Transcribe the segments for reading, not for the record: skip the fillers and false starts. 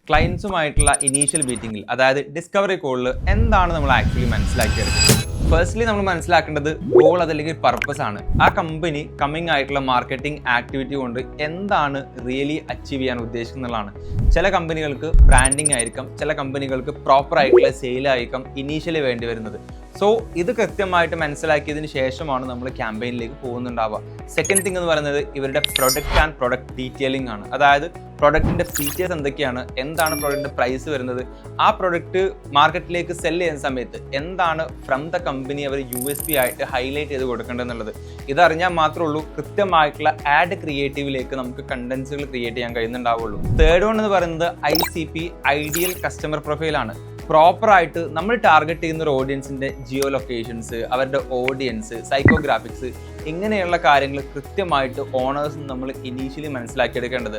ക്ലയൻസുമായിട്ടുള്ള initial മീറ്റിംഗിൽ, അതായത് discovery കോളിൽ എന്താണ് നമ്മൾ ആക്ച്വലി മനസ്സിലാക്കിയെടുക്കുന്നത്? ഫസ്റ്റ്ലി നമ്മൾ മനസ്സിലാക്കേണ്ടത് ഗോൾ അതല്ലെങ്കിൽ പർപ്പസ് ആണ്. ആ കമ്പനി കമ്മിങ് ആയിട്ടുള്ള മാർക്കറ്റിംഗ് ആക്ടിവിറ്റി കൊണ്ട് എന്താണ് റിയലി അച്ചീവ് ചെയ്യാൻ ഉദ്ദേശിക്കുന്നതാണ്. ചില കമ്പനികൾക്ക് ബ്രാൻഡിങ് ആയിരിക്കാം, ചില കമ്പനികൾക്ക് പ്രോപ്പർ ആയിട്ടുള്ള സെയിൽ ആയിരിക്കാം ഇനീഷ്യലി വേണ്ടി വരുന്നത്. സോ ഇത് കൃത്യമായിട്ട് മനസ്സിലാക്കിയതിന് ശേഷമാണ് നമ്മൾ ക്യാമ്പയിനിലേക്ക് പോകുന്നുണ്ടാവുക. സെക്കൻഡ് തിങ് എന്ന് പറയുന്നത് ഇവരുടെ പ്രൊഡക്റ്റ് ആൻഡ് പ്രൊഡക്റ്റ് ഡീറ്റെയിലിംഗ് ആണ്. അതായത് പ്രൊഡക്റ്റിൻ്റെ ഫീച്ചേഴ്സ് എന്തൊക്കെയാണ്, എന്താണ് പ്രൊഡക്റ്റിൻ്റെ പ്രൈസ് വരുന്നത്, ആ പ്രൊഡക്റ്റ് മാർക്കറ്റിലേക്ക് സെല് ചെയ്യുന്ന സമയത്ത് എന്താണ് ഫ്രം ദ കമ്പനി അവർ USP ആയിട്ട് ഹൈലൈറ്റ് ചെയ്ത് കൊടുക്കേണ്ടതെന്നുള്ളത്. ഇതറിഞ്ഞാൽ മാത്രമേ ഉള്ളൂ കൃത്യമായിട്ടുള്ള ആഡ് ക്രിയേറ്റീവിലേക്ക് നമുക്ക് കണ്ടൻസുകൾ ക്രിയേറ്റ് ചെയ്യാൻ കഴിയുന്നുണ്ടാവുള്ളൂ. തേർഡ് വൺ എന്ന് പറയുന്നത് ICP, ഐഡിയൽ കസ്റ്റമർ പ്രൊഫൈലാണ്. പ്രോപ്പറായിട്ട് നമ്മൾ ടാർഗറ്റ് ചെയ്യുന്ന ഒരു ഓഡിയൻസിൻ്റെ ജിയോ ലൊക്കേഷൻസ്, അവരുടെ ഓഡിയൻസ്, സൈക്കോഗ്രാഫിക്സ്, ഇങ്ങനെയുള്ള കാര്യങ്ങൾ കൃത്യമായിട്ട് ഓണേഴ്സ് നമ്മൾ ഇനീഷ്യലി മനസ്സിലാക്കിയെടുക്കേണ്ടത്.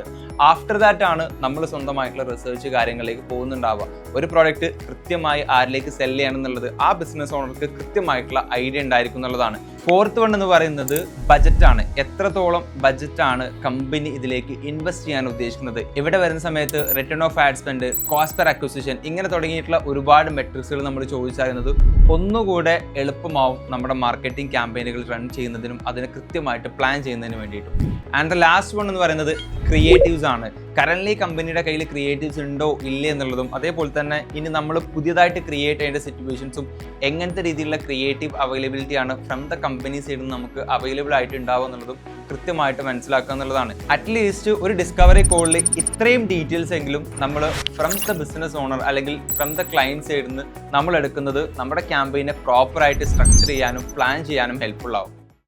ആഫ്റ്റർ ദാറ്റ് ആണ് നമ്മൾ സ്വന്തമായിട്ടുള്ള റിസർച്ച് കാര്യങ്ങളിലേക്ക് പോകുന്നുണ്ടാവുക. ഒരു പ്രോഡക്റ്റ് കൃത്യമായി ആരിലേക്ക് സെല് ചെയ്യണം എന്നുള്ളത് ആ ബിസിനസ് ഓണർക്ക് കൃത്യമായിട്ടുള്ള ഐഡിയ ഉണ്ടായിരിക്കും എന്നുള്ളതാണ്. ഫോർത്ത് വൺ എന്ന് പറയുന്നത് ബജറ്റാണ്. എത്രത്തോളം ബജറ്റാണ് കമ്പനി ഇതിലേക്ക് ഇൻവെസ്റ്റ് ചെയ്യാൻ ഉദ്ദേശിക്കുന്നത്. ഇവിടെ വരുന്ന സമയത്ത് return of add spend, cost per acquisition, ഇങ്ങനെ തുടങ്ങിയിട്ടുള്ള ഒരുപാട് മെട്രിക്സുകൾ നമ്മൾ ചോദിച്ചറിയുന്നത് ഒന്നുകൂടെ എളുപ്പമാവും നമ്മുടെ മാർക്കറ്റിംഗ് ക്യാമ്പയിനുകൾ റൺ ചെയ്യുന്നതിനും അതിനെ കൃത്യമായിട്ട് പ്ലാൻ ചെയ്യുന്നതിന് വേണ്ടിയിട്ടും. ആൻഡ് ദ ലാസ്റ്റ് വൺ എന്ന് പറയുന്നത് ക്രിയേറ്റീവ്സ് ആണ്. കറൻറ്റ്ലി കമ്പനിയുടെ കയ്യിൽ ക്രിയേറ്റീവ്സ് ഉണ്ടോ ഇല്ലേ എന്നുള്ളതും, അതേപോലെ തന്നെ ഇനി നമ്മൾ പുതിയതായിട്ട് ക്രിയേറ്റ് ചെയ്യേണ്ട സിറ്റുവേഷൻസും എങ്ങനത്തെ രീതിയിലുള്ള ക്രിയേറ്റീവ് അവൈലബിലിറ്റി ആണ് ഫ്രം ദ കമ്പനി സൈഡിൽ നിന്ന് നമുക്ക് അവൈലബിൾ ആയിട്ട് ഉണ്ടാവുക എന്നുള്ളതും കൃത്യമായിട്ട് മനസ്സിലാക്കുക എന്നുള്ളതാണ്. അറ്റ്ലീസ്റ്റ് ഒരു ഡിസ്കവറി കോളിൽ ഇത്രയും ഡീറ്റെയിൽസ് എങ്കിലും നമ്മൾ ഫ്രം ദ ബിസിനസ് ഓണർ അല്ലെങ്കിൽ ഫ്രം ദ ക്ലയൻറ്റ് സൈഡിൽ നിന്ന് നമ്മൾ എടുക്കുന്നത് നമ്മുടെ ക്യാമ്പയിനെ പ്രോപ്പറായിട്ട് സ്ട്രക്ചർ ചെയ്യാനും പ്ലാൻ ചെയ്യാനും ഹെൽപ്ഫുൾ ആവും.